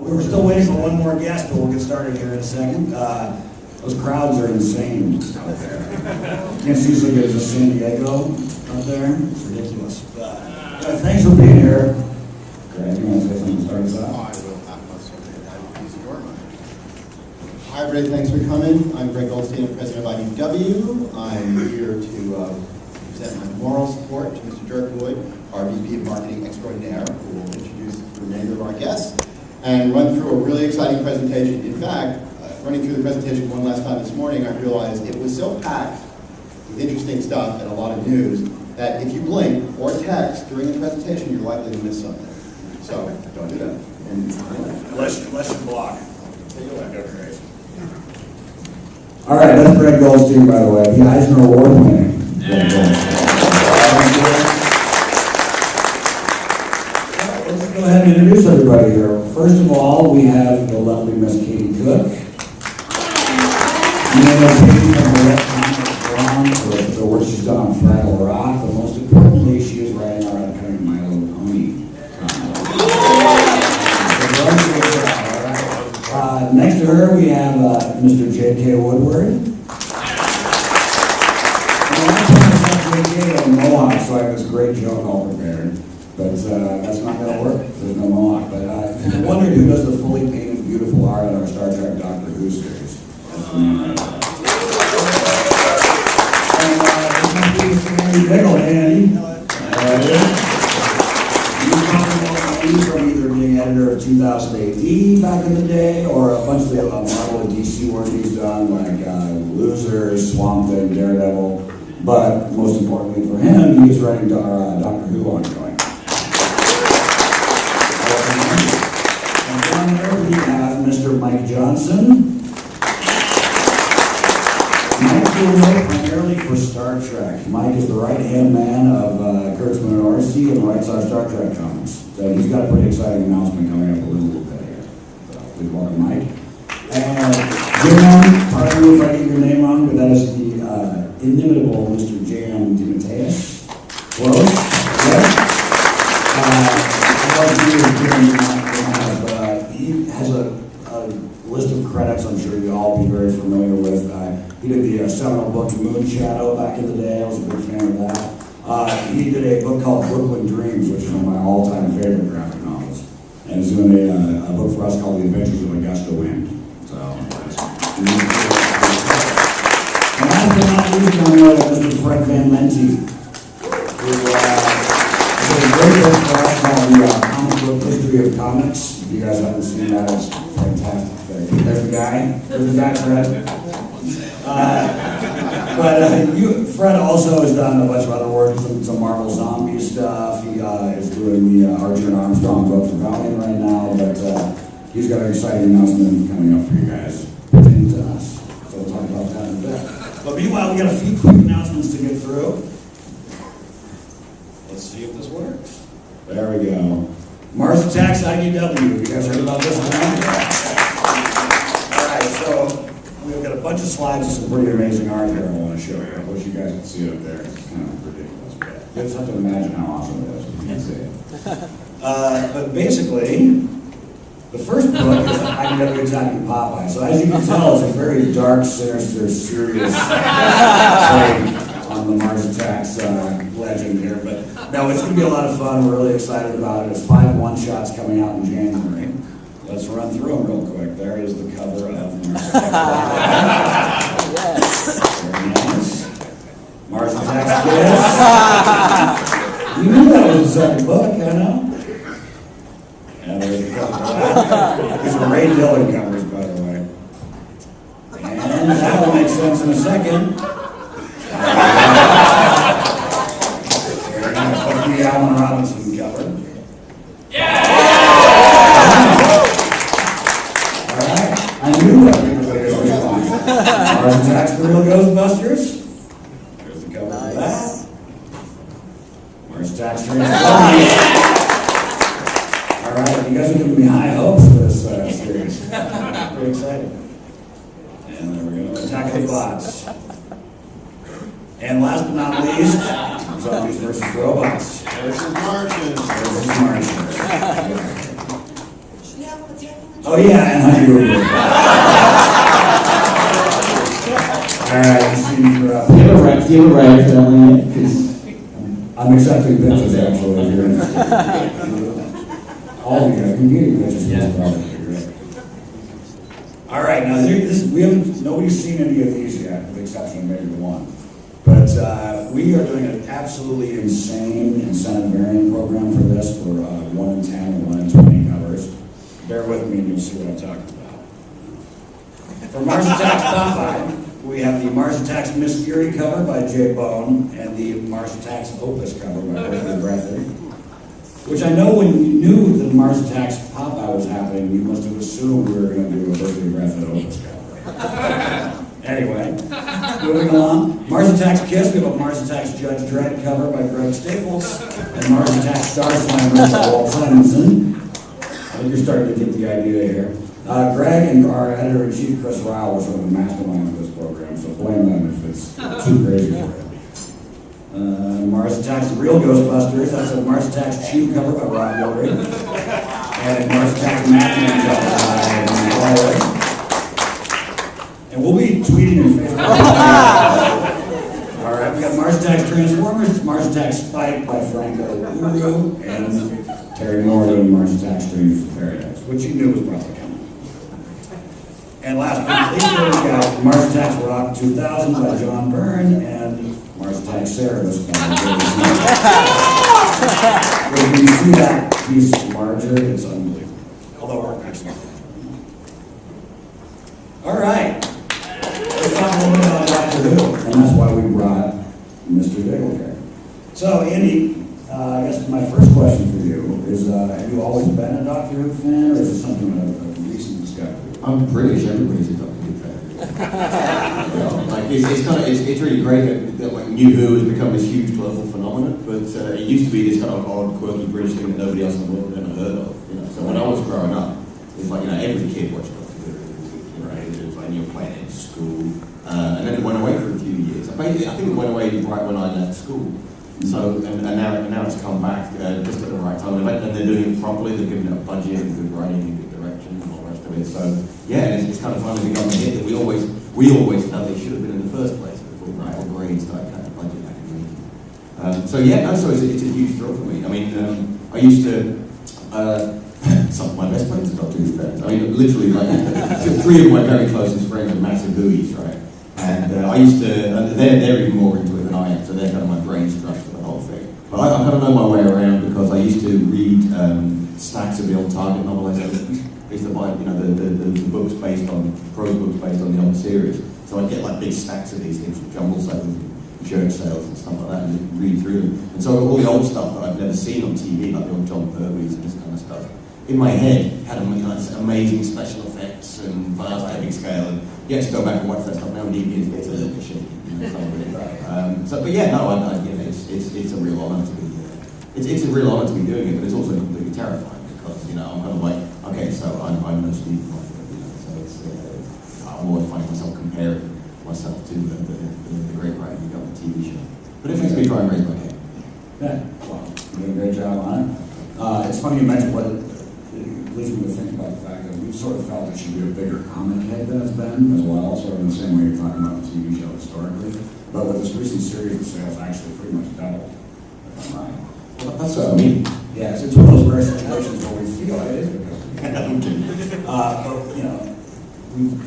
We're still waiting for one more guest, but we'll get started here in a second. Those crowds are insane out there. Can't see so good as San Diego out there. It's ridiculous. Thanks for being here. Greg, you want to say something to start us off? I will not necessarily. That is your mind. Hi, everybody. Thanks for coming. I'm Greg Goldstein, president of IDW. I'm here to present my moral support to Mr. Dirk Lloyd, our VP of Marketing Extraordinaire, who will introduce the remainder of our guests and run through a really exciting presentation. In fact, running through the presentation one last time this morning, I realized it was so packed with interesting stuff and a lot of news that if you blink or text during the presentation, you're likely to miss something. So don't do that. Unless you block. All right, that's Greg Goldstein, by the way. The Eisner Award winning. Let's go ahead and introduce everybody here. First of all, we have the lovely Miss Katie Cook. You may know Katie from the Red for the work she's done on Fraggle Rock, but most importantly, she is writing our upcoming My Little Pony. Next to her, we have Mr. J.K. Woodward. J.K. had a mohawk, so I have this great joke all prepared. But that's not going to work. There's no mohawk. But if you wondered who does the fully painted, beautiful art on our Star Trek Doctor Who series, that's the man. And Bickle, Andy. He's from either being editor of 2000 AD back in the day, or a bunch of the Marvel and DC work he's done, like Losers, Swamp Thing, Daredevil. But most importantly for him, he's writing our Doctor Who ongoing. And down there we have Mr. Mike Johnson. Mike will work primarily for Star Trek. Mike is the right-hand man of Kurtzman and Orsi and writes our Star Trek comics. So he's got a pretty exciting announcement coming up a little bit here. So please welcome Mike. And Jim, pardon me if I get your name wrong, but that is the inimitable Mr. J.M. DeMatteis. Close? Yes? He has a list of credits I'm sure you'll all be very familiar with. He did the seminal book Moon Shadow back in the day. I was a big fan of that. He did a book called Brooklyn Dreams, which is one of my all-time favorite graphic novels. And he's doing a book for us called The Adventures of Augusta Wind. So, and last but not least, I'm Mr. Fred Van Lente, who did a great book for us called The Comic Book History of Comics. If you guys haven't seen that, it's fantastic. There's the guy. There's the guy, Fred. Fred also has done a bunch of other work, some Marvel Zombie stuff. He is doing the Archer and Armstrong book for Valiant right now, but he's got an exciting announcement coming up for you guys pertaining to us. So we'll talk about that in a bit. But meanwhile, we got a few quick announcements to get through. Let's see if this works. There we go. Mars Attacks IDW. You guys heard about this one? All right, so we've got a bunch of slides of some pretty amazing art here I want to show you. I wish you guys could see it up there. It's kind of ridiculous. But you just have to imagine how awesome it is when you can see it. But basically, the first book is IDW Attacking Popeye. So as you can tell, it's a very dark, sinister, serious take on the Mars Attacks legend here. But no, it's going to be a lot of fun. We're really excited about it. It's 5 one-shots coming out in January. Let's run through them real quick. There is the cover of Mars Attacks. Yes. Very nice. Mars Attacks Kids. You knew that was the second book, I know. And there's the cover. These are Ray Dillon covers, by the way. And that will make sense in a second. Very nice. The Alan Robinson cover. I knew that we were going to respond. Mars Attacks the Real Ghostbusters. There's the cover of that. Mars Attacks Transformers. Alright, you guys are giving me high hopes for this series. Pretty excited. And there we go. Attack of the Bots. And last but not least, Zombies versus Robots. Versus Martians. Versus Martians. Should we have them attacking the Oh yeah, and Honey Boo Boo. Alright, you see me for Do you have a right telling it? I'm accepting pictures actually if you're interested. All of you, I can give you pictures. Yeah. Great. Alright, now nobody's seen any of these yet, with the exception of maybe one. But we are doing an absolutely insane incentive variant program for this for 1 in 10 and 1 in 20 covers. Bear with me and you'll see what I'm talking about. For Mars Attacks Popeye, we have the Mars Attacks Miss Fury cover by Jay Bone and the Mars Attacks Opus cover by Berkeley Breathitt. Which I know when you knew that Mars Attacks Popeye was happening, you must have assumed we were going to do a Berkeley Breathitt Opus cover. Anyway, moving along. Mars Attacks Kiss, we have a Mars Attacks Judge Dredd cover by Greg Staples and Mars Attacks Star Slammer by Walt Simonson. I think you're starting to get the idea here. Greg and our editor-in-chief, Chris Rao, were sort of the masterminds of this program, so blame them if it's too crazy for you. Mars Attacks The Real Ghostbusters, that's a Mars Attacks Chew cover by Rob Gilroy. And Mars Attacks Matthew by and we'll be tweeting and Facebook. Alright, we got Mars Attacks Transformers, Mars Attacks Spike by Franco Uru, and Terry Moore doing Mars Attacks Strangers of Paradise, which you knew was probably coming. And last but not least, we got Mars Attacks Rock 2000 by John Byrne, and Mars Attacks Cerebus by Jerry Smith. When you see that piece larger, it's unbelievable. Although we're excellent. Alright. Let's talk a little bit about Doctor Who, and that's why we brought Mr. Diggle here. So, Andy, I guess my first question for you is, have you always been a Doctor Who fan, or is it something of a recent discovery? I'm British, everybody's a Doctor Who fan. Like it's really great that like New Who has become this huge global phenomenon, but it used to be this kind of odd, quirky British thing that nobody else in the world had ever heard of. So when I was growing up, it's like every kid watched Doctor Who, right? It was like you're playing it at school, and then it went away for a few years. I think it went away right when I left school. So and now it's come back just at the right time, and they're doing it properly. They're giving it a budget and good writing and good direction and all the rest of it. So yeah, it's kind of finally become a hit that we always felt it should have been in the first place before the grades started kind of budget back in. So yeah, no, so it's a huge thrill for me. I mean, I used to. Some of my best friends are Doctor Who fans. I mean, literally, like 3 of my very closest friends are massive Whoies, right? And I used to. They're even more into it than I am, so they're kind of my brain's trust for the whole thing. But I kind of know my way around because I used to read stacks of the old Target novelizations. I used to buy, the books based on prose books based on the old series. So I'd get like big stacks of these things from jumble sales and church sales and stuff like that, and just read through them. And so all the old stuff that I've never seen on TV, like the old John Purvis and this kind of stuff, in my head had amazing special effects and vast epic scale. And you have to go back and watch that stuff now. DVDs gets a little bit shaky. But yeah, no, it's a real honor to be. It's a real honor to be doing it, but it's also completely terrifying because I'm kind of like, okay, so I'm no Steve Moffat, so I'm always finding myself comparing myself to the great writer you got on the TV show. But it makes me try and raise my game. Yeah, well, you did a great job on it. It's funny you mentioned what it leads me to think about the fact that we've sort of felt it should be a bigger comic hit than it's been as well, sort of in the same way you're talking about the TV show historically. But with this recent series, the sales actually pretty much doubled, if I'm right. Well, that's what I mean. Yeah, it's one of those rare situations where we feel like it is because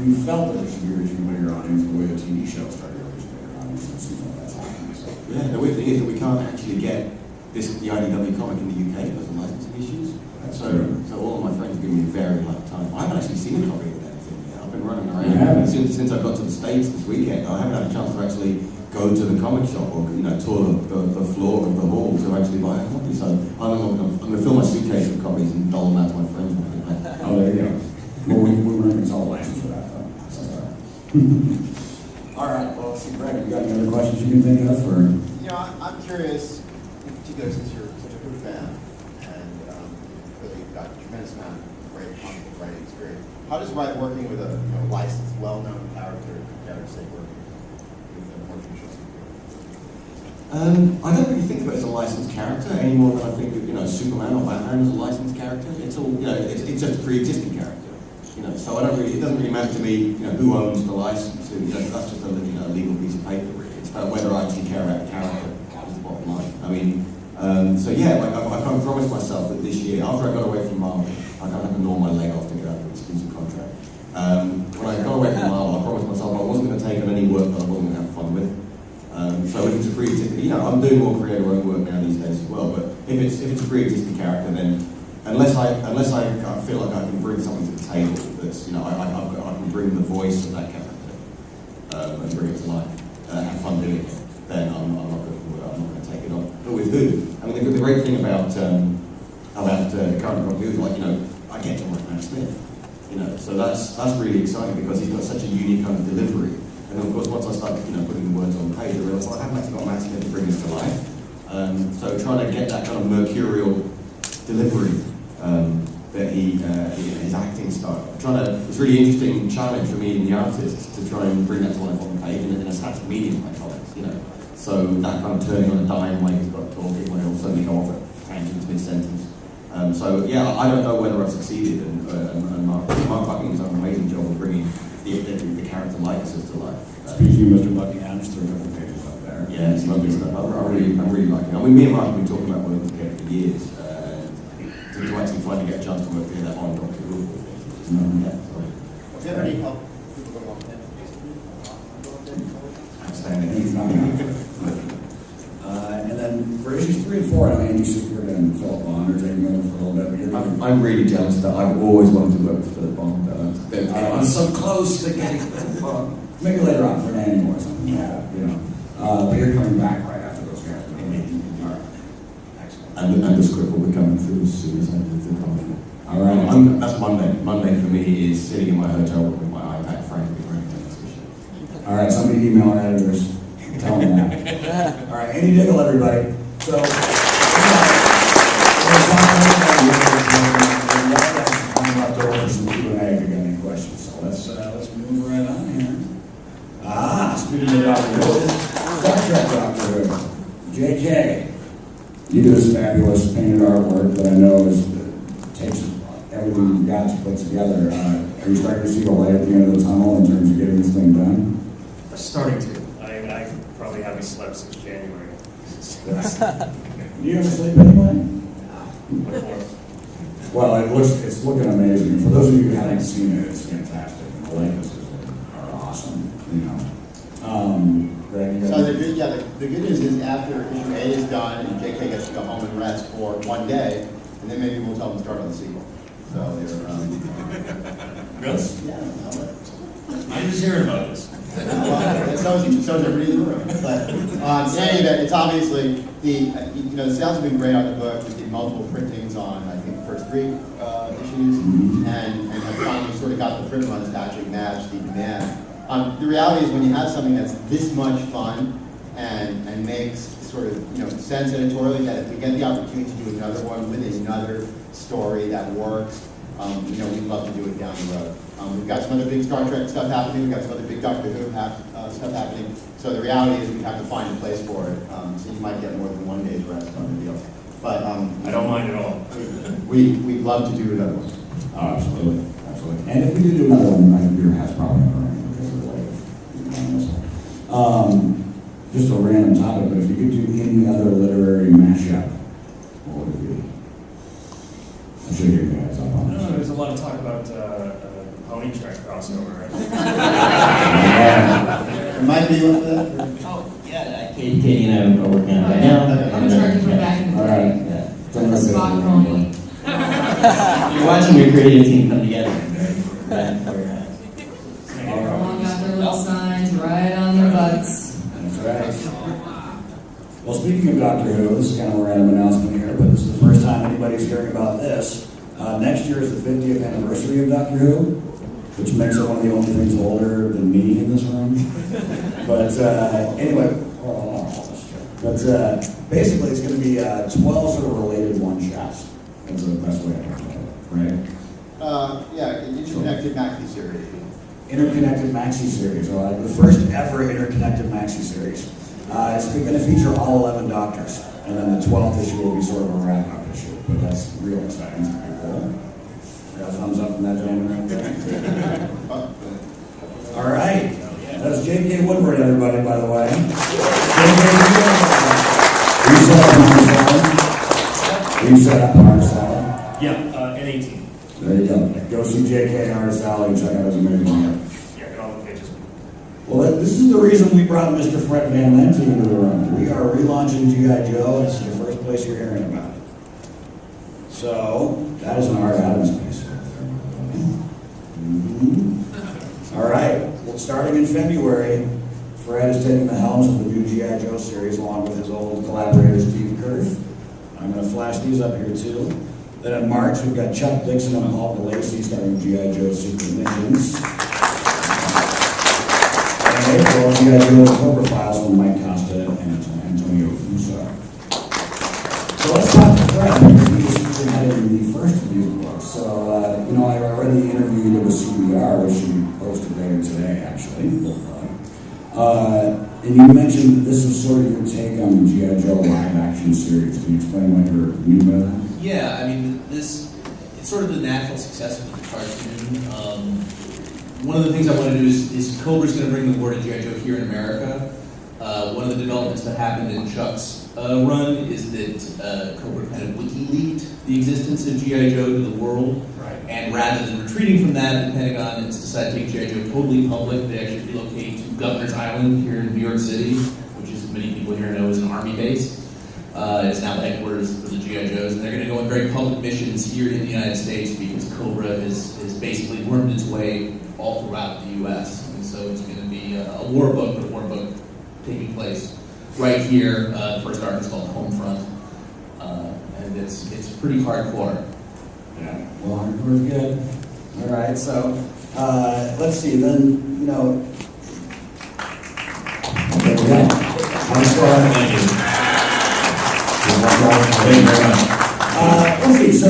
we felt that it should be reaching a bigger audience the way the TV show started reaching a bigger audience. It seems like that's happening. So. Yeah, the weird thing is that we can't actually get the IDW comic in the UK because of licensing issues. So all of my friends give me a very long time. I haven't actually seen a copy of anything yet. I've been running around since I got to the States this weekend. I haven't had a chance to actually go to the comic shop or tour the floor of the hall to actually buy a copy. So I'm going to fill my suitcase with copies and dole them out to my friends when I get back. Oh, there you go. Well, we were going to consult a license for that, though. So, all right. Well, let's see, Greg, you got any other questions you can think of? Or? I'm curious, in particular, since you're such a Who fan and really got a tremendous amount of great comic book writing experience, how does working with a licensed, well-known character compare to, say, working with a more traditional superhero? I don't really think of it as a licensed character any more than I think of Superman or Batman as a licensed character. It's all it's just a pre-existing character. You know, so it doesn't really matter to me, you know, who owns the license. You know, that's just a legal piece of paper. Really. It's about whether I actually care about the character. Is the bottom line. I mean, so yeah, like I kind of promised myself that this year, after I got away from Marvel, I kind of had to gnaw my leg off to get out of an exclusive contract. When I got away from Marvel, I promised myself I wasn't going to take on any work that I wasn't going to have fun with. So if it's a pre-existing, you know, I'm doing more creative own work now these days as well. But if it's a pre-existing character, then unless I feel like I can bring something to the table that's, you know, I can bring the voice of that character and bring it to life, have fun doing it, then I'm not going to take it on. But with who? I mean, the great thing about the current Doctor Who is, like, you know, I get to work with Matt Smith. You know, so that's really exciting because he's got such a unique kind of delivery. And of course, once I started, you know, putting the words on the page, I realized, well, I haven't actually got Matt Smith to bring this to life. So trying to get that kind of mercurial delivery that his acting style. It's a really interesting challenge for me and the artist to try and bring that to life on the page in a static medium like comics, you know. So that kind of turning on a dime when he's got talking, when he'll suddenly go off at tangents mid-sentence. So yeah, I don't know whether I've succeeded, and Mark Buckingham's done an amazing job of bringing the character likenesses to life. Speaking of Mr. Buckingham, just threw a couple pages up there. Yeah, it's lovely stuff. I'm really liking it. I mean, me and Mark have been talking about working together for years. To actually finally get a chance to work together on Doctor Who. Yeah, Do you have any help? outstanding. He's not and then for issues 3 and 4, I mean, Andy Seifert and Philip Bond are taking over for a little bit, but you're I'm really jealous that I've always wanted to work with Philip Bond. I'm so close to getting Philip Bond. maybe later on for an annual or something. Yeah, you know. But you're coming back right after those guys. All right. Excellent. And the script will be coming through as soon as I do the contract. All right. That's Monday. Monday for me is sitting in my hotel room with my iPad, frankly, writing down this issue. All right, somebody email our editors. Tell them that. All right, Andy Diggle, everybody. So, I'm left over for some Q&A if you got any questions. So let's move right on here. Speaking of Doctor Who, Star Trek Doctor Who, JK. You do this fabulous painted artwork that I know takes everything you've got to put together. Are you starting to see the light at the end of the tunnel in terms of getting this thing done? Starting to. I probably haven't slept since January. Do you ever sleep anyway? Well, it's looking amazing. For those of you who haven't seen it, it's fantastic. And the likenesses are awesome. You know. Greg, you So the good news is after issue 8 is done and JK gets to go home and rest for one day, and then maybe we'll tell them to start on the sequel. So they're Really? yeah. I'm just hearing about this. So is everybody in the room. But in any event, it's obviously the sales have been great on the book. We did multiple printings on I think the first 3 issues, and have finally sort of got the print runs to actually match the demand. The reality is when you have something that's this much fun and makes sort of sense editorially, that if we get the opportunity to do another one with another story that works, we'd love to do it down the road. We've got some other big Star Trek stuff happening. We've got some other big Doctor Who stuff happening. So the reality is we have to find a place for it. So you might get more than one day's rest on the deal. But I don't mind at all. we'd love to do another one. Oh, absolutely. Absolutely. And if we do another one, I think your hat's probably not right because of the way just a random topic, but if you could do any other literary mashup, what would it be? I'm sure you guys up on No, this. there's a lot of talk about pony track crossover. There might be one for that. Oh, yeah, Katie and I are working on it right now. I'm trying to come back in the All day. right. Yeah. Don't let Spot it- pony. You're watching your creative team come together. Right for your eyes. Everyone got their little signs right on their butts. That's right. Well, speaking of Doctor Who, this is kind of a random announcement here, but this is the first time anybody's hearing about this. Next year is the 50th anniversary of Doctor Who, which makes it one of the only things older than me in this room. But anyway, basically it's going to be 12 sort of related one-shots. That's the best way I can put it, right? Yeah, an interconnected maxi series. Interconnected maxi series, all right? The first ever interconnected maxi series. It's going to feature all 11 Doctors, and then the 12th issue will be sort of a wrap-up issue. But that's real exciting. It's pretty cool. Got a thumbs up from that gentleman right there. All right. That's J.K. Woodward, everybody, by the way. You set up on our side. Yeah, at 18. There you go. Go see J.K. and Artist Alley and check out his amazing work. Yeah, get all the pages. Well, this is the reason we brought Mr. Fred Van Lente into the room. We are relaunching G.I. Joe. This is the first place you're hearing about it. So, that is an Art Adams piece. All right. Well, starting in February, Fred is taking the helms of the new G.I. Joe series along with his old collaborator, Steve Kurth. I'm going to flash these up here, too. Then in March, we've got Chuck Dixon and Paul DeLacy starting G.I. Joe Secret Missions. In April, G.I. Joe Cobra Files from Mike Costa and Antonio Fuso. So let's talk to Fred, because he's had in the first of these books. So, I read the interview you did with CBR, which you posted later today, actually. And you mentioned that this is sort of your take on the G.I. Joe live action series. Can you explain what you mean by that? Yeah, I mean, it's sort of the natural success of the cartoon. One of the things I want to do is Cobra's going to bring the word of G.I. Joe here in America. One of the developments that happened in Chuck's run is that Cobra kind of wiki-leaked the existence of G.I. Joe to the world. Right. And rather than retreating from that, the Pentagon has decided to take G.I. Joe totally public. They actually relocate to Governor's Island here in New York City, which is many people here know is an Army base. It's now the headquarters for the G.I. Joes, and they're going to go on very public missions here in the United States because Cobra has basically wormed its way all throughout the U.S. And so it's going to be a war book, but a war book taking place right here. The first arc is called Homefront, and it's pretty hardcore. Yeah, well, hardcore's good. All right, so let's see. Then there we go. Thank you. Thank you very much. Let's see. So,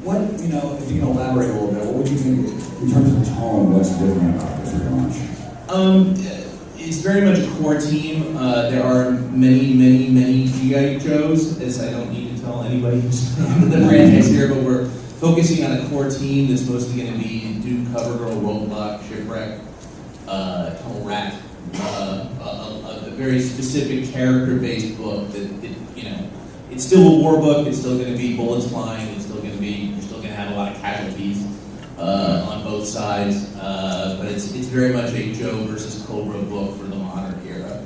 what if you can elaborate a little bit, what would you think in terms of tone? What's different about this relaunch? It's very much a core team. There are many G.I. Joes, as I don't need to tell anybody who's in the franchise here, but we're focusing on a core team that's mostly going to be Duke, Covergirl, Roadblock, Shipwreck, Tunnel Rat, a very specific character-based book that it's still a war book. It's still going to be bullets flying. It's still going to be you're still going to have a lot of casualties on both sides, but it's very much a Joe versus Cobra book for the modern era.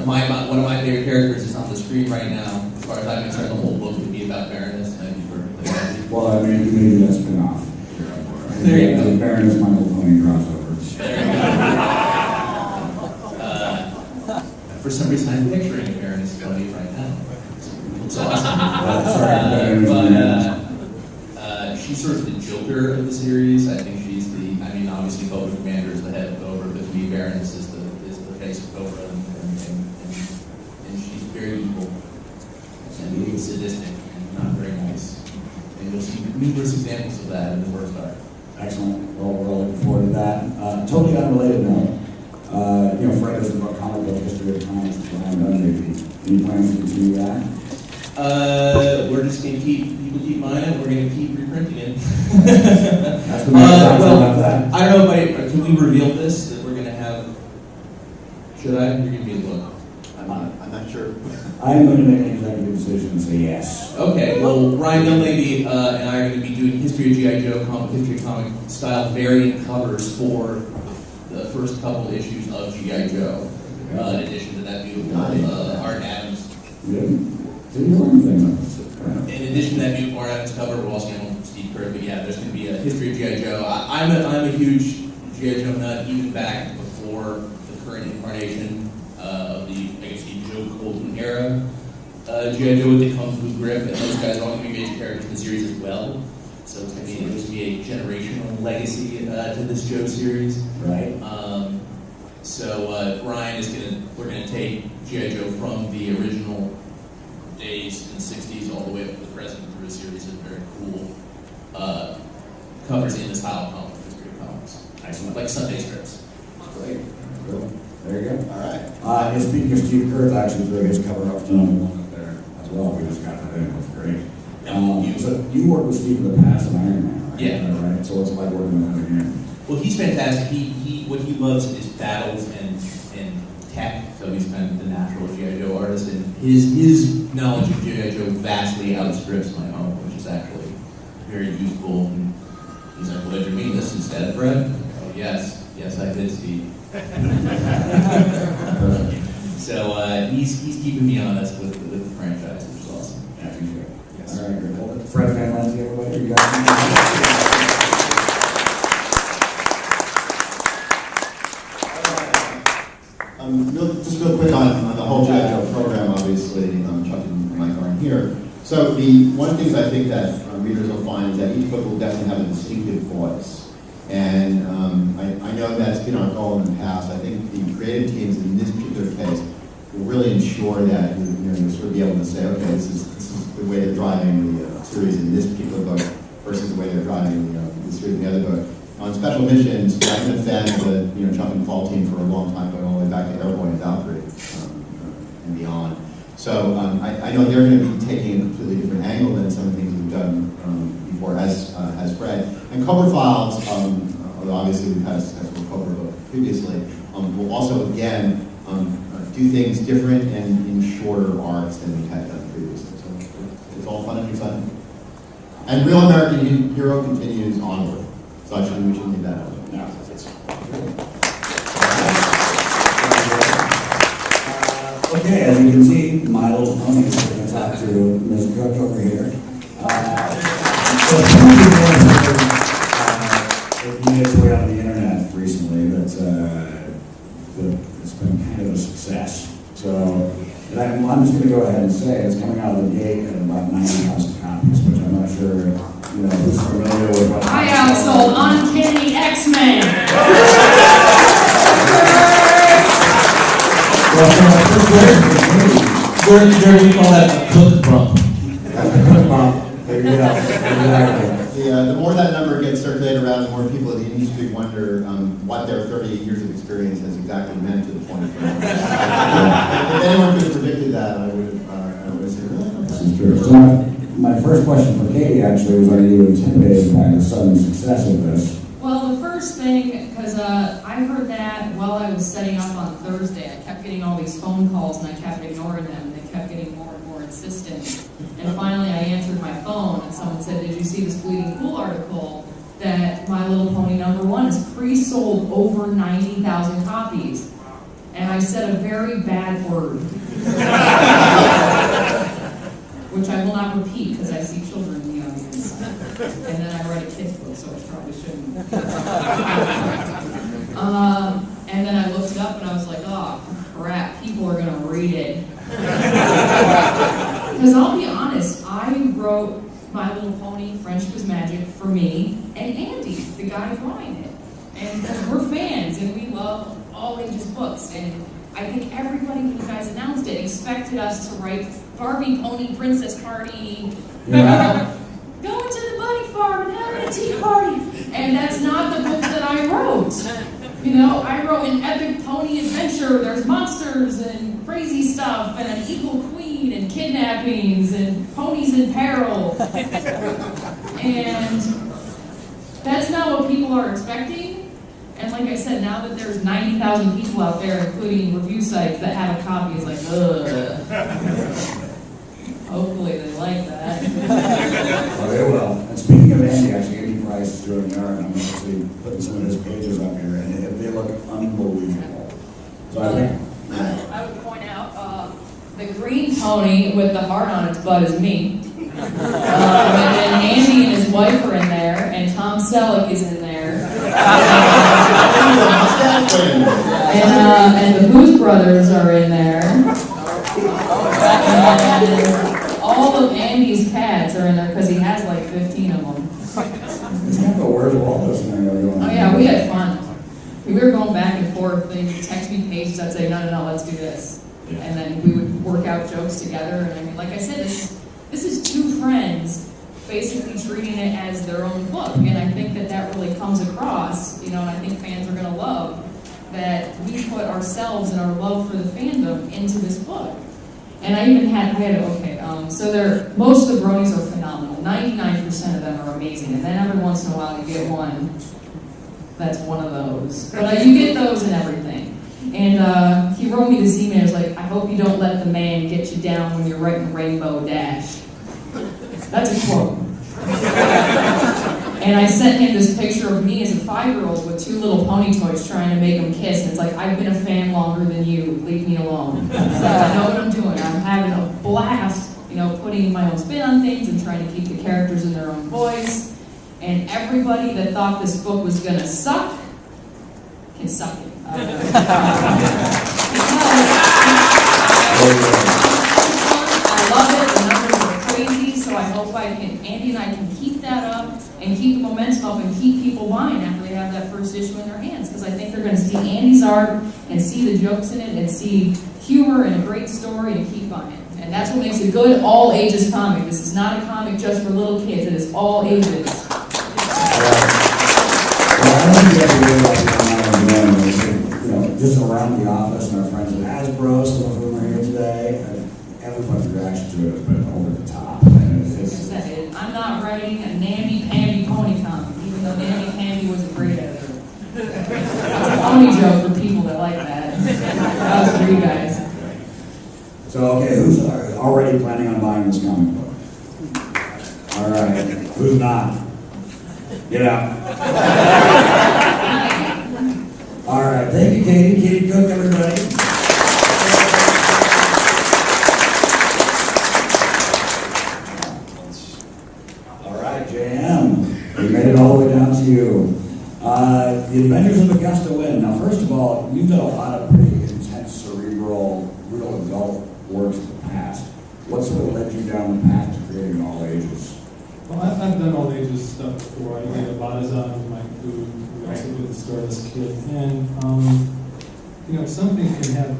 One of my favorite characters is on the screen right now. As far as I'm concerned, the whole book would be about Baroness, and I'd be perfectly happy. Well, I mean, maybe that's been off. There you go. The Baroness My Little Pony crossover. There you go. For some reason, I'm picturing a Baroness Pony right now. It's awesome. She's sort of the Joker of the series. I think she's obviously Cobra Commander is the head of Cobra, but to me, Baroness is the face of Cobra, and she's very evil and sadistic and not very nice. And you'll see numerous examples of that in the first arc. Excellent. Well, we're all looking forward to that. Totally unrelated note. Fred does about comic book history of comics, which I'm done maybe. Any plans to continue that? We're just going to people keep buying it. We're going to keep reprinting it. That's the next time about that. I don't know if can we reveal this that we're going to have. Should I? You're going to be a look. I'm not sure. I'm going to make an executive decision and say yes. Okay. Well, Ryan Dunleavy and I are going to be doing History of G.I. Joe history of comic style variant covers for the first couple issues of G.I. Joe. In addition to that beautiful Art Adams. Didn't know anything about this. In addition to that beautiful Art Adams cover, we're also going to have Steve Kurth. But yeah, there's going to be a history of G.I. Joe. I'm a huge G.I. Joe nut, even back before the current incarnation of the Joe Colton era. G.I. Joe with the Kung Fu grip, and those guys are all going to be major characters in the series as well. So it's going to be a generational legacy to this Joe series. Right. So Ryan we're going to take G.I. Joe from the original days in the 60s all the way up to the present through a series of very cool covers in the style of comic history of comics. Excellent. Like Sunday strips. Great. Cool. There you go. All right. And speaking of Steve Kurth, actually threw his cover up to number 1 up there as well. We just got that in. That's great. So you worked with Steve in the past in Iron Man, right? Yeah. Right, so what's it like working with him here? Well, he's fantastic. What he loves is battles and tech. So he's kind of the natural G.I. Joe artist, and his knowledge of G.I. Joe vastly outstrips my own, which is actually very useful. And he's like, "Well, did you mean this instead, Fred?" Oh, yes, I did, Steve. So he's keeping me honest with the franchise, which is awesome. Yeah, he's good. Yes. All right, great. Well, Fred Van Lindsay, everybody, you guys. Just real quick on the whole G.I. Joe program, obviously, Chuck and Mike aren't here. So one of the things I think that readers will find is that each book will definitely have a distinctive voice. And I know that's been our goal in the past. I think the creative teams in this particular case will really ensure that you'll sort of be able to say, okay, this is the way they're driving the series in this particular book versus the way they're driving the series in the other book. On Special Missions, I've been a fan of the Chuck and Paul team for a long time, going all the way back to Airborne and Valkyrie and beyond. So I know they're going to be taking a completely different angle than some of the things we've done before as Fred. And Cobra Files, although obviously we've had a successful Cobra book previously, will also again do things different and in shorter arcs than we had done previously. So it's all fun and exciting. And Real American Hero continues onward. So we should leave that out. Yeah. Okay, as you can see, My Little Pony is going to talk to Ms. Cook over here. So some of you guys have made its way on the internet recently that it's been kind of a success. So I'm just going to go ahead and say it's coming out of the gate at about 90,000 copies, which I'm not sure who's familiar with what. I outsold Uncanny X-Men. Jordan, we call that a cook bump. There you go. Exactly. The more that number gets circulated around, the more people in the industry wonder what their 38 years of experience has exactly meant to the point of if anyone could have predicted that, I would have said, really? This is true. So my first question for Katie actually was, are you intimidated by the sudden success of this? Well, the first thing, because I heard that while I was setting up on Thursday, I kept getting all these phone calls and I kept ignoring them, and they kept getting more and more insistent. And finally I answered my phone and someone said, did you see this Bleeding Cool article that My Little Pony #1 is pre-sold over 90,000 copies? And I said a very bad word. Which I will not repeat because I see children in the audience. And then I write a kid's book, so I probably shouldn't. And then I looked it up and I was like, oh, crap, people are going to read it. Because I'll be honest, I wrote My Little Pony, Friendship is Magic for me and Andy, the guy drawing it. And because we're fans and we love all ages books. And I think everybody when you guys announced it expected us to write Barbie Pony Princess Party, Yeah. going to the bunny farm and having a tea party. And that's not the book that I wrote. I wrote an epic pony adventure. There's monsters and crazy stuff and an evil queen and kidnappings and ponies in peril. And that's not what people are expecting. And like I said, now that there's 90,000 people out there, including review sites, that have a copy, it's like, ugh. Hopefully they like that. Well, they will. And speaking of Andy, actually, Andy Price is doing the art, and I'm actually putting some of his pages up here, and they look unbelievable. So I think... I would point out, the green pony with the heart on its butt is me. And then Andy and his wife are in there, and Tom Selleck is in there. And the Booth Brothers are in there. And all of Andy's cats are in there because he has like 15 of them. It's kind of a where's Waldo scenario going on. Oh yeah, we had fun. We were going back and forth. They would text me pages. I'd say, no, let's do this. Yeah. And then we would work out jokes together. And I mean, like I said, this is two friends basically treating it as their own book. And I think that really comes across, and I think fans are going to love that we put ourselves and our love for the fandom into this book. And I even had, so most of the bronies are phenomenal. 99% of them are amazing, and then every once in a while you get one that's one of those. But you get those and everything. And he wrote me this email. He was like, I hope you don't let the man get you down when you're writing Rainbow Dash. That's a quote. And I sent him this picture of me as a 5-year-old with 2 little pony toys trying to make them kiss. And it's like, I've been a fan longer than you. Leave me alone. So I know what I'm doing. I'm having a blast, putting my own spin on things and trying to keep the characters in their own voice. And everybody that thought this book was going to suck can suck it. Because I love it, the numbers are crazy, so I hope Andy and I can keep that up and keep the momentum up and keep people buying after they have that first issue in their hands, because I think they're going to see Andy's art and see the jokes in it and see humor and a great story and keep buying. And that's what makes a good all-ages comic. This is not a comic just for little kids, it is all ages. Just around the office and our friends at Hasbro, some of whom are here today, everybody's reaction to it has been over the top. And I'm not writing a namby-pamby pony comic, even though namby-pamby was a great editor. It's a pony joke for people that like that. That was for you guys. So, okay, who's already planning on buying this comic book? All right, who's not? Get out. All right, thank you, Katie. Katie Cook, everybody. All right, JM, we made it all the way down to you. The Adventures of Augusta Wynn. Now, first of all, you've done a lot of pretty intense, cerebral, real adult works in the past. What sort of led you down the path to creating all ages? Well, I've done all ages stuff before. I did a Badazan with my food. We also did the Stardust Kid. And, something can have,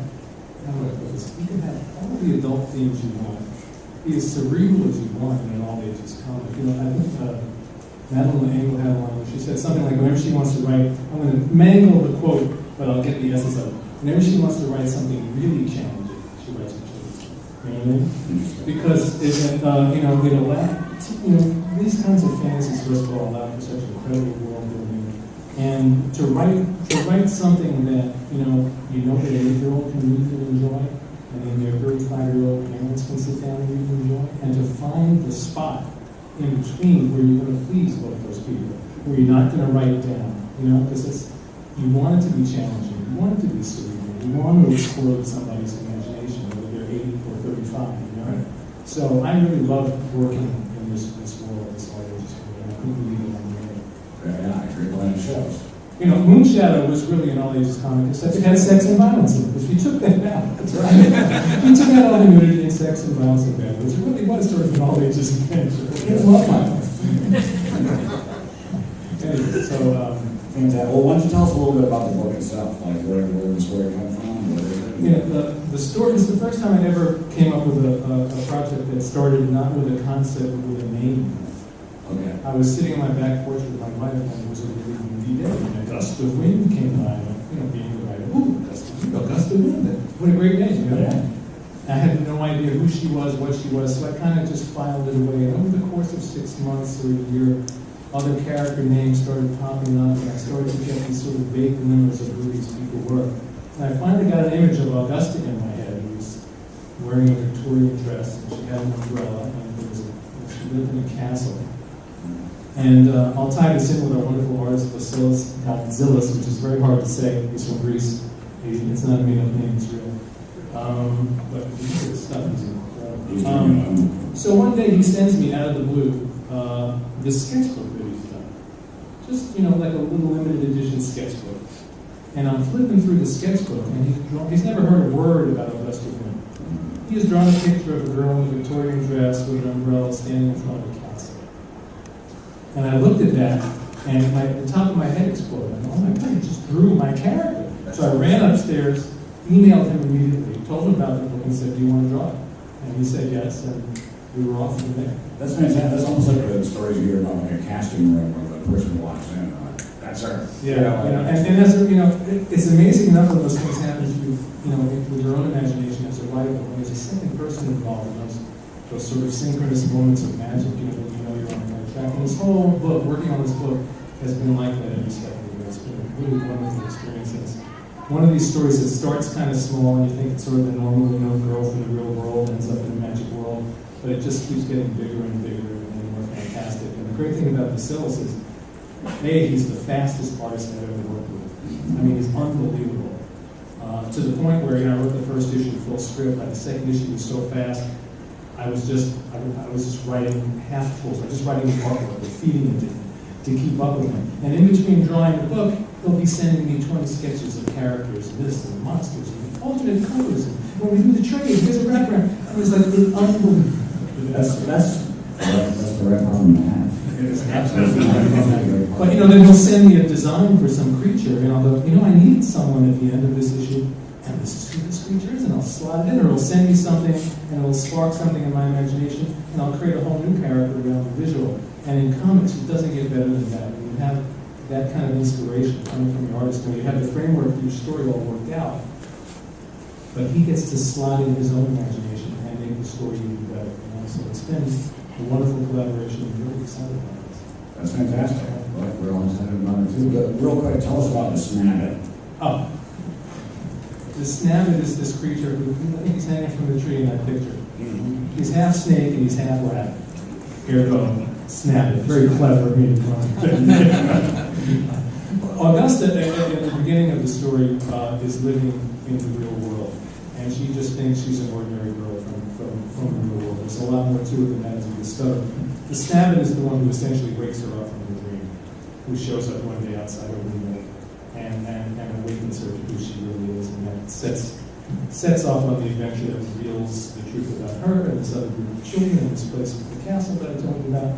how do I put this? You can have all the adult themes you want. Be as cerebral as you want in an all ages comic. I think Madeline Engel had one where she said something like, whenever she wants to write, I'm going to mangle the quote, but I'll get the essence of it. Whenever she wants to write something really challenging, she writes a children's book. You know what I mean? Because it allows, these kinds of fantasies, first of all, allow for such incredible world building, and to write something that that an 8-year-old can read and enjoy, and then their 35-year-old parents can sit down and read and enjoy, and to find the spot in between where you're going to please both those people, where you're not going to write it down, because you want it to be challenging, you want it to be cerebral, you want to explode somebody's imagination, whether they're 8 or 35, So I really love working in this world, this all ages community. I couldn't believe it on the air. Yeah, I agree with the shows. Moonshadow was really an all ages comic, except it had sex and violence in it. If you took that out, that's right. You took out all the nudity and sex and violence and bad, which really was sort of an all ages adventure. Kids love violence. Anyway, so fantastic. Well, why don't you tell us a little bit about the book itself, like where the story comes from? What is it? Yeah, the story is the first time I ever came up with a project that started not with a concept but with a name. Okay. I was sitting on my back porch with my wife, and it was a really windy day, and a gust of wind came by, and being the writer, ooh, gust of wind, what a great day, Yeah. I had no idea who she was, what she was, so I kind of just filed it away, and over the course of 6 months or a year, other character names started popping up, and I started to get these sort of vague glimmers of who these people were. And I finally got an image of Augusta in my head, who was wearing a Victorian dress, and she had an umbrella, and she lived in a castle. And I'll tie this in with our wonderful artist, Vasilis Gonzilis, which is very hard to say. He's from Greece. It's not a made-up name, it's real. But this stuff is incredible. So one day he sends me out of the blue this sketchbook that he's done. Just, like a little limited edition sketchbook. And I'm flipping through the sketchbook, and he's never heard a word about Augusta Wynn. He has drawn a picture of a girl in a Victorian dress with an umbrella standing in front of a castle. And I looked at that, and the top of my head exploded. Oh my God, he just drew my character. So I ran upstairs, emailed him immediately, told him about the book, and said, do you want to draw it? And he said yes, and we were off from there. That's fantastic. That's almost like the stories you hear about like a casting room where the person walks in and like, that's her. Yeah, and that's, it's amazing enough when those things happen to you, with your own imagination as a writer, when there's a second person involved in those sort of synchronous moments of magic, when you're whole book, working on this book, has been like that every step of the way. It's been a really wonderful experience. It's one of these stories that starts kind of small, and you think it's sort of the normal, girl from the real world ends up in a magic world, but it just keeps getting bigger and bigger and more fantastic. And the great thing about Bacillus is, he's the fastest artist I've ever worked with. I mean, he's unbelievable. To the point where, I wrote the first issue full script, by the second issue was so fast, I was just writing half tools. I was just writing the artwork, feeding it to keep up with him. And in between drawing the book, he'll be sending me 20 sketches of characters, and this, and monsters, and alternate colors, and when we do the trade, here's a background. I was like, it's unbelievable. That's the right problem to have. It is absolutely right. But then he'll send me a design for some creature, and I'll go, I need someone at the end of this issue, and this is who this creature is, and I'll slot it in, or it'll send me something, and it'll spark something in my imagination, and I'll create a whole new character around the visual. And in comics, it doesn't get better than that. When you have that kind of inspiration coming from the artist, when you have the framework for your story all worked out, but he gets to slot in his own imagination and make the story even better. So it's been a wonderful collaboration. I'm really excited about this. That's fantastic. Well, we're all excited about it too. But real quick, tell us about the Snabbit. Oh. The Snabbit is this creature who, I think he's hanging from the tree in that picture. He's half snake and he's half rat. Here we go. Snabbit. Very clever of me to come on. Augusta, at the beginning of the story, is living in the real world. And she just thinks she's an ordinary girl from the real world. There's a lot more to it than that, as we discover. The Snabbit is the one who essentially wakes her up from the dream, who shows up one day outside her window and awakens her to who she really is, and that sets off on the adventure that reveals the truth about her and this other group of children and this place with the castle that I told you about.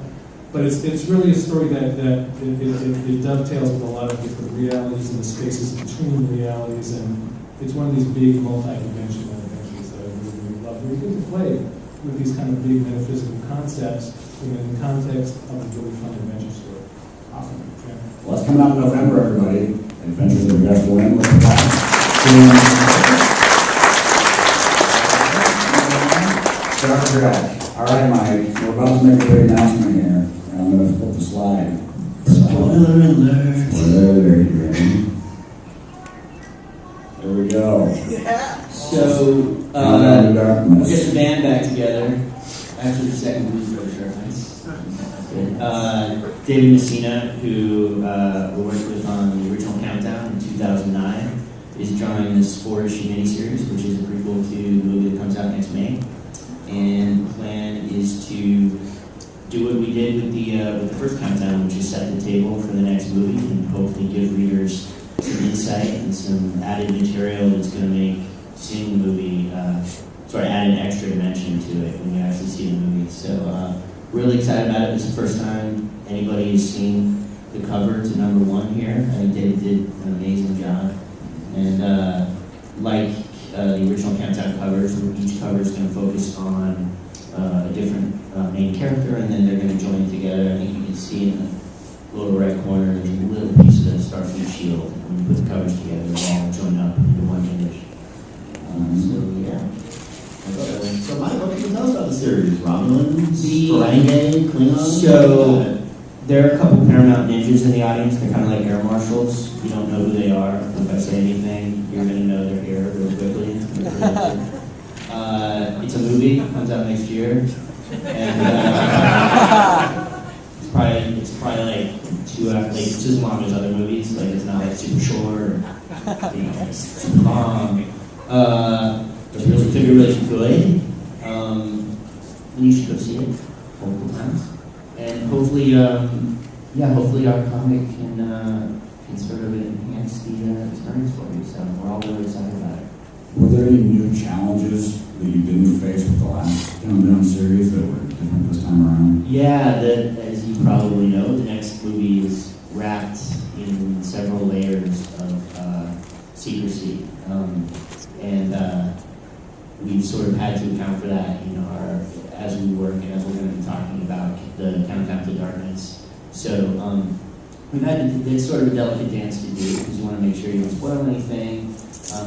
But it's really a story that it dovetails with a lot of different realities and the spaces between realities, and it's one of these big multi-dimensional adventures that I really, really love. We get to play with these kind of big metaphysical concepts in the context of a really fun adventure story. Awesome. Yeah. Well, it's coming out in November, everybody. Adventures of Best Win. Star Trek. All right, Mike. We're about to make a big announcement here. And I'm going to flip the slide. Spoiler alert. Spoiler alert. You ready? There we go. So, we'll get the band back together after the second Blues Brothers reference. David Messina, who we worked with on the original Countdown in 2009, is drawing this 4-issue miniseries, which is a prequel to the movie that comes out next May. And the plan is to do what we did with the first Countdown, which is set the table for the next movie and hopefully give readers some insight and some added material that's going to make seeing the movie sort of add an extra dimension to it when you actually see the movie. So really excited about it. It's the first time anybody has seen the cover to #1 here. I think David did an amazing job. And like the original Countdown covers, each cover is going to focus on a different main character, and then they're going to join together. I think you can see in the lower right corner, there's a little piece of the Starfleet shield. When you put the covers together, they all join up into one image. So, yeah. So, Mike, what can you tell us about the series? Romulans, The- Ferengi, Klingons? So, there are a couple Paramount ninjas in the audience. They're kind of like air marshals. You don't know who they are. If I say anything, you're going to know they're here real quickly. It's a movie. It comes out next year. And it's probably like 2 hours. Like, it's as long as other movies. Like, it's not like super short or super long. It's really, could be really good. And you should go see it multiple times. And hopefully, hopefully our comic can sort of enhance the experience for you. So we're all really excited about it. Were there any new challenges that you didn't face with the last Countdown series that were different this time around? Yeah, as you probably know, the next movie is wrapped in several layers of secrecy, and we've sort of had to account for that in as we work and as we're going to be talking about the Countdown to Darkness. So we've had it's sort of a delicate dance to do because you want to make sure you don't spoil anything,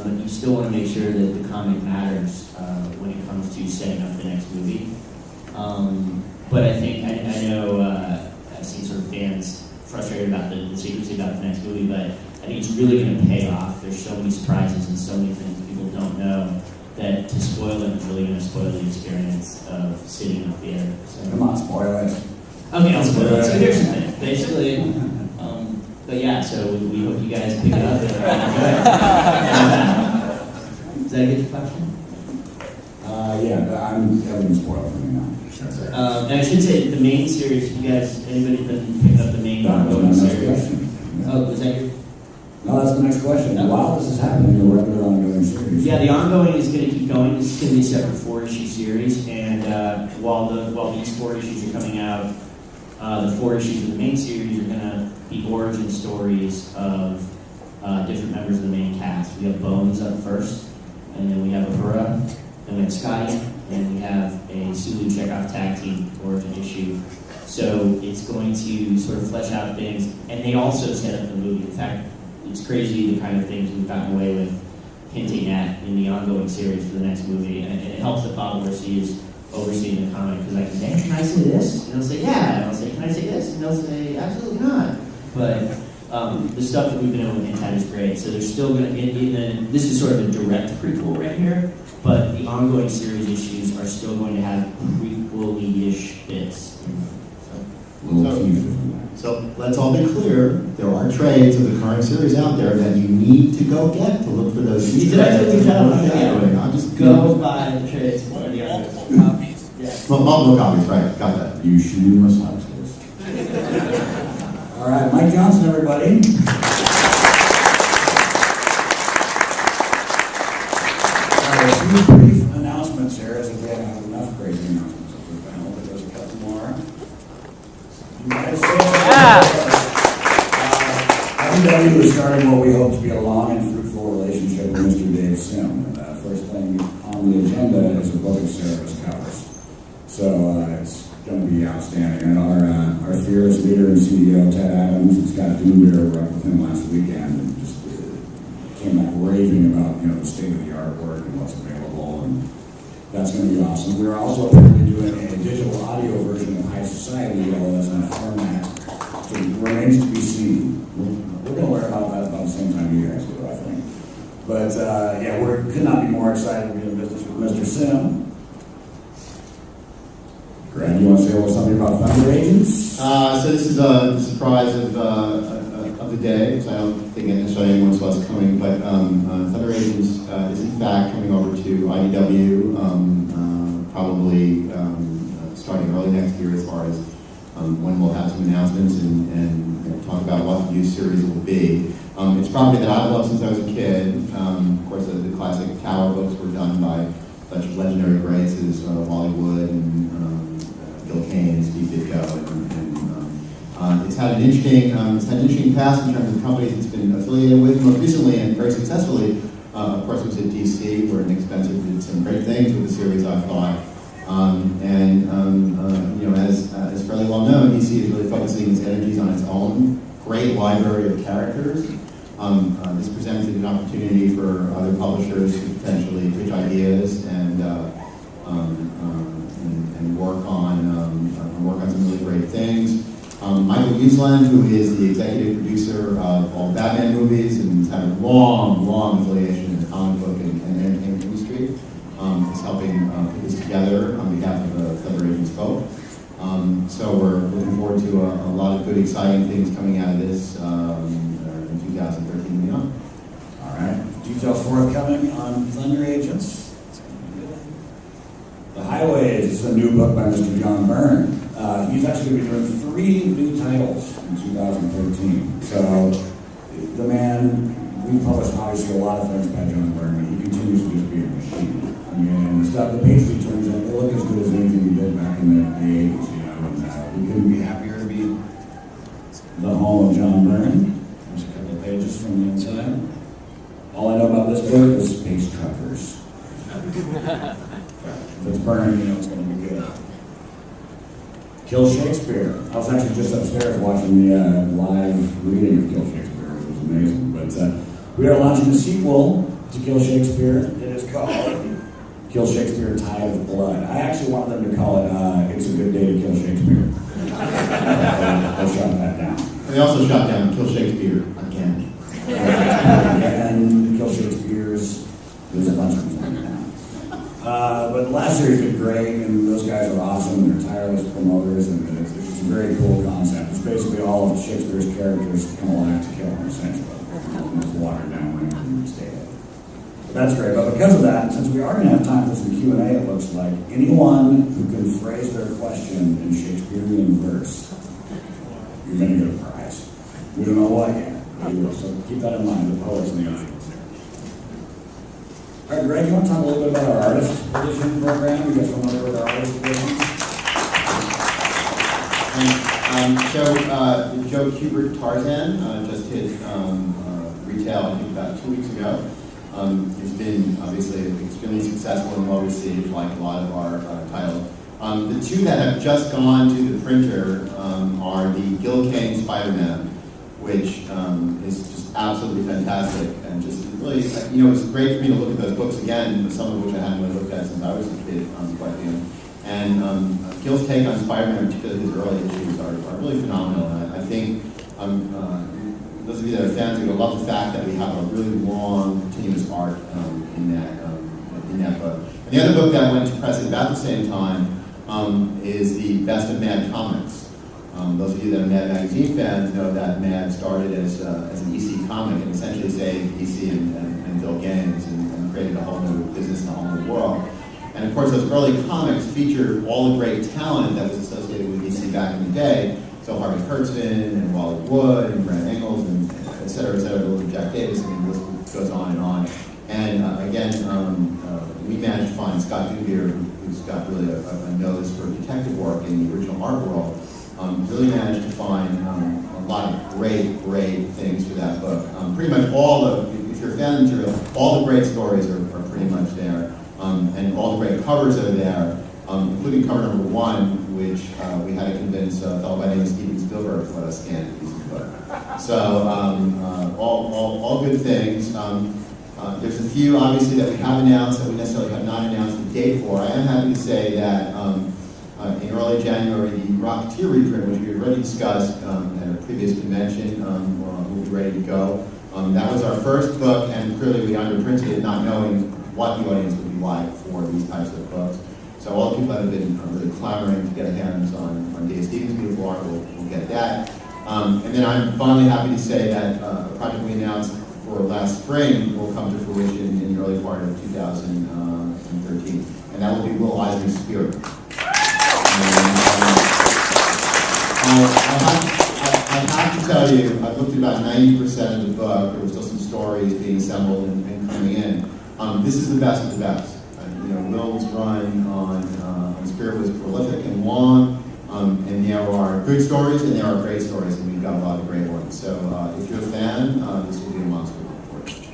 but you still want to make sure that the comic matters when it comes to setting up the next movie. But I think I know I've seen sort obviously about the next movie, but I think it's really going to pay off. There's so many surprises and so many things people don't know that to spoil it is really going to spoil the experience of sitting in the theater. So, Come on, spoil it. okay, I'll spoil it. So here's the thing. Basically, but yeah, so we hope you guys pick it up and enjoy it. Does that get your question? Yeah, everything's spoiled for me now. And I should say the main series. You guys, anybody been picking up the main ongoing series? Oh, was that your? No, that's the next question. While this is happening, the regular ongoing series. Yeah, the ongoing is going to keep going. This is going to be a separate 4-issue series, and while these 4 issues are coming out, the 4 issues of the main series are going to be origin stories of different members of the main cast. We have Bones up first, and then we have Uhura, then we have Scotty, and we have a Sulu Chekhov tag team origin issue. So it's going to sort of flesh out things, and they also set up the movie. In fact, it's crazy the kind of things we've gotten away with hinting at in the ongoing series for the next movie, and it helps that Bob Orsi is overseeing the comic, because I can say, can I say this? And he'll say, yeah. And I'll say, can I say this? And he'll say, absolutely not. But the stuff that we've been able to hint at is great. So there's still going to, this is sort of a direct prequel right here, but the ongoing series issues are still going to have prequel-y-ish bits. So let's all be clear, there are trades of the current series out there that you need to go get to look for those. Did I do a good job? I'm just Go buy the trades for the other copies. Yeah. multiple copies, right? Got that. You shameless hucksters. All right, Mike Johnson, everybody. All right, a few brief announcements here, as if we haven't had enough crazy announcements up to the panel, but there's a couple more. IDW is starting what we hope to be a long and fruitful relationship with Mr. Dave Sim. First thing on the agenda is a book of Sarah's covers. So it's going to be outstanding. And our fearless leader and CEO, Ted Adams, and Scott Doombeer were up with him last weekend and just came back raving about the state of the artwork and what's available. And that's going to be awesome. We're also apparently doing a digital audio version of High Society, although that's in a format that remains to be seen. We're going to learn about that about the same time you guys do, I think. But yeah, we could not be more excited to be in business with Mr. Sim. Greg, you want to say a little something about Thunder Agents? So this is the surprise of the day, because I don't think necessarily anyone saw us coming, but Thunder Agents is in fact coming over to IDW, probably starting early next year as far as when we'll have some announcements and talk about what the new series will be. It's property that I've loved since I was a kid. Of course, the classic Tower books were done by such legendary greats as Wally Wood and Bill Kane and Steve Ditko. It's had an interesting past in terms of companies it's been affiliated with. Most recently and very successfully, of course, was at DC, where Nick Spencer did some great things with the series, I thought. As fairly well known, DC is really focusing its energies on its own great library of characters. This presented an opportunity for other publishers to potentially pitch ideas and work on some really great things. Michael Usland, who is the executive producer of all Batman movies and has had a long affiliation in the comic book and entertainment industry, is helping put this together on behalf of the Thunder Agents folk. So we're looking forward to a lot of good, exciting things coming out of this in 2013 and beyond. All right. Details forthcoming on Thunder Agents. The Highways is a new book by Mr. John Byrne. He's actually going to be doing 3 new titles in 2013. So the man, we published obviously a lot of things by John Byrne, but he continues to just be a machine. I mean, the stuff, the pages he turns in, they look as good as anything he did back in the 80s, and we couldn't be happier to be the home of John Byrne. There's a couple of pages from the inside. All I know about this book is space truckers. If it's Byrne, it's going to be good. Kill Shakespeare. I was actually just upstairs watching the live reading of Kill Shakespeare. It was amazing. But we are launching a sequel to Kill Shakespeare. It is called Kill Shakespeare Tide of Blood. I actually wanted them to call it It's a Good Day to Kill Shakespeare. They shot that down. They also shot down Kill Shakespeare again. And Kill Shakespeare's, there's a bunch of them now. But the last series did great, and those guys are awesome, and they're tireless promoters, and it's a very cool concept. It's basically all of Shakespeare's characters come alive to kill him, essentially. It's watered down when stated. But that's great. But because of that, since we are going to have time for some Q&A, it looks like, anyone who can phrase their question in Shakespearean verse, you're going to get a prize. We don't know what yet. So keep that in mind, the poets in the audience there. All right, Greg, you want to talk a little bit about our artist edition program? You guys familiar with our artist edition? Joe Kubert Tarzan just hit retail, I think, about 2 weeks ago. It's been obviously extremely successful and well received, like a lot of our titles. The two that have just gone to the printer are the Gil Kane Spider-Man, which is just absolutely fantastic, and just really, it's great for me to look at those books again, some of which I hadn't really looked at since I was a kid, quite young. And Gil's take on Spider-Man, particularly his early issues, are really phenomenal. And I think those of you that are fans are going to love the fact that we have a really long, continuous arc in that book. And the other book that went to press at about the same time is the Best of Mad Comics. Those of you that are Mad Magazine fans know that Mad started as an EC comic and essentially saved EC and Bill Gaines and created a whole new business and a whole new world. And of course, those early comics featured all the great talent that was associated with EC back in the day. So Harvey Kurtzman and Wally Wood and Grant Engels and et cetera, little Jack Davis, and the list goes on and on. And again, we managed to find Scott Dubier, who's got really a nose for detective work in the original art world. Really managed to find a lot of great things for that book. Pretty much if you're a fan of material, all the great stories are pretty much there. And all the great covers are there, including cover number 1, which we had to convince a fellow by the name of Steven Spielberg to let us scan a piece of the book. So all good things. There's a few, obviously, that we have announced that we necessarily have not announced the date for. I am happy to say that in early January, the Rocketeer reprint, which we had already discussed at a previous convention, will be ready to go. That was our first book, and clearly we underprinted it, not knowing what the audience would be like for these types of books. So all the people that have been really clamoring to get hands on Dave Stevens' beautiful art will get that. And then I'm finally happy to say that a project we announced for last spring will come to fruition in the early part of 2013. And that will be Will Eisner's Spirit. I have to tell you, I've looked at about 90% of the book. There were still some stories being assembled and coming in. This is the best of the best. Will's run on Spirit was prolific and long, and there are good stories and there are great stories, and we've got a lot of great ones. So if you're a fan, this will be a monster book for you.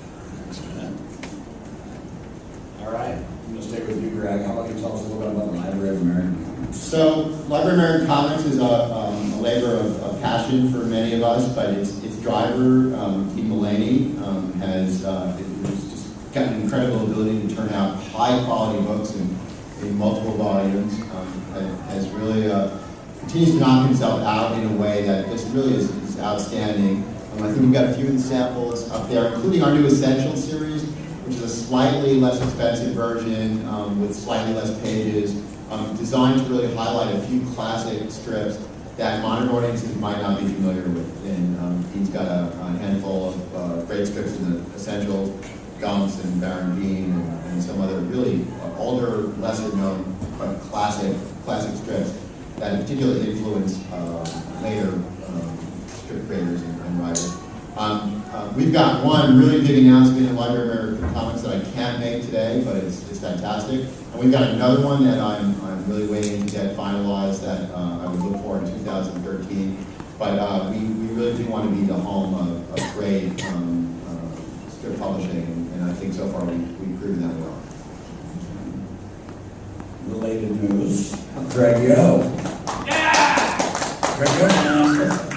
All right, I'm going to stay with you, Greg. How about you tell us a little bit about the Library of American Comics? So, Library of American Comics is a labor of passion for many of us, but its driver, Pete Mullaney, has just got an incredible ability to turn out high-quality books in multiple volumes. Has really continues to knock himself out in a way that just really is outstanding. I think we've got a few samples up there, including our new Essential series, which is a slightly less expensive version with slightly less pages, designed to really highlight a few classic strips that modern audiences might not be familiar with. And he's got a handful of great strips in the Essentials, Gumps and Baron Bean, and some other really older, lesser known, but classic strips that particularly influenced later strip creators and writers. We've got one really big announcement in Library of American Comics that I can't make today, but it's fantastic. And we've got another one that I'm really waiting to get finalized that I would look for in 2013. But we really do want to be the home of great strip publishing, and I think so far we've proven that well. Related news, Greg Yo. Yeah! Greg Yo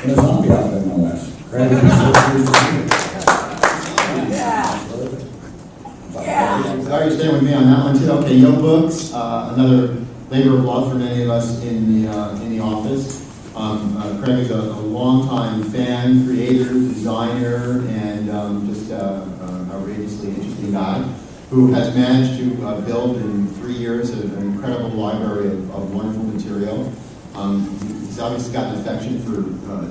in a zombie outfit, no less. Greg is so pleased to see you. Sorry, you're staying with me on that one too. Okay, Yo Books, another labor of love for many of us in the office. Craig is a longtime fan, creator, designer, and just outrageously interesting guy who has managed to build in 3 years an incredible library of wonderful material. He's obviously got an affection for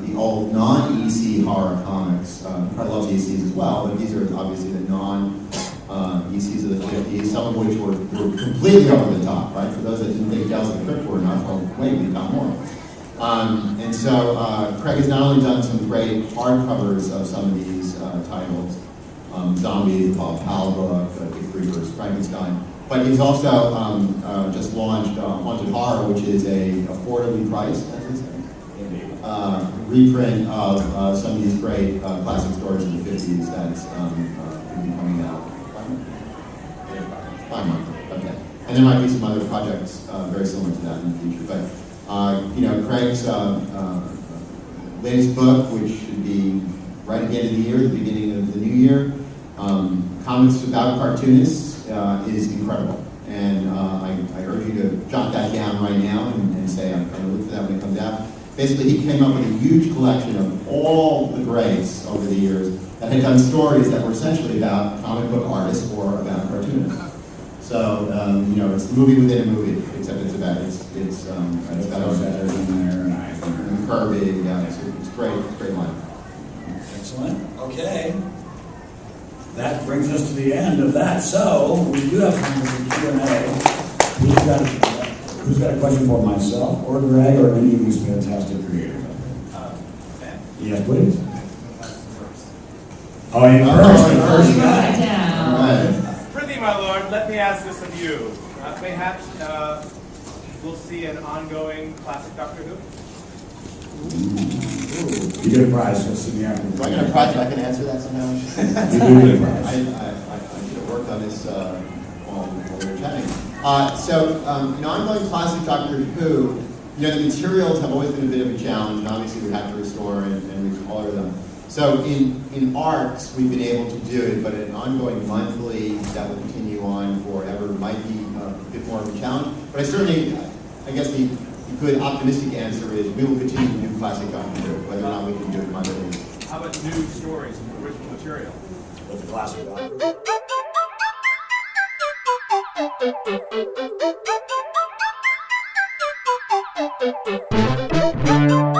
the old non-EC horror comics. Probably loves ECs as well, but these are obviously the non-ECs of the 50s, some of which were completely over the top, right? For those that didn't think Tales of the Crypt were enough, well, wait, we've got more. And so Craig has not only done some great hardcovers of some of these titles, Zombies, the Bob Powell book, Dick Reaper's Frankenstein, but he's also just launched Haunted Horror, which is a affordably priced, as they say, reprint of some of these great classic stories in the 50s that's going to be coming out. 5 months, okay. And there might be some other projects very similar to that in the future. But Craig's latest book, which should be right at the end of the year, the beginning of the new year, Comics About Cartoonists, is incredible. And I urge you to jot that down right now and say, I'm going to look for that when it comes out. Basically, he came up with a huge collection of all the greats over the years that had done stories that were essentially about comic book artists or about cartoonists. So, it's a movie within a movie, except it's about better than there, and Kirby, yeah, it's great line. Excellent. Okay. That brings us to the end of that. So we do have time for some Q&A. Who's got a question for myself or Greg or any of these fantastic creators? Yes, please. Oh, you first guy. All right. Prithee, my lord, let me ask this of you. Perhaps we'll see an ongoing classic Doctor Who? You get a prize. Let's see the afternoon. Do I get a prize if I can answer that somehow? You do get a prize. I should have worked on this while we were chatting. An ongoing classic Doctor Who, the materials have always been a bit of a challenge, and obviously we have to restore and recolor them. So in arcs, we've been able to do it, but an ongoing monthly that will continue on forever might be a bit more of a challenge. But I guess the good optimistic answer is we will continue to do classic Doctor Who, whether or not we can do it monthly. How about new stories, original material? With the classic Doctor Who.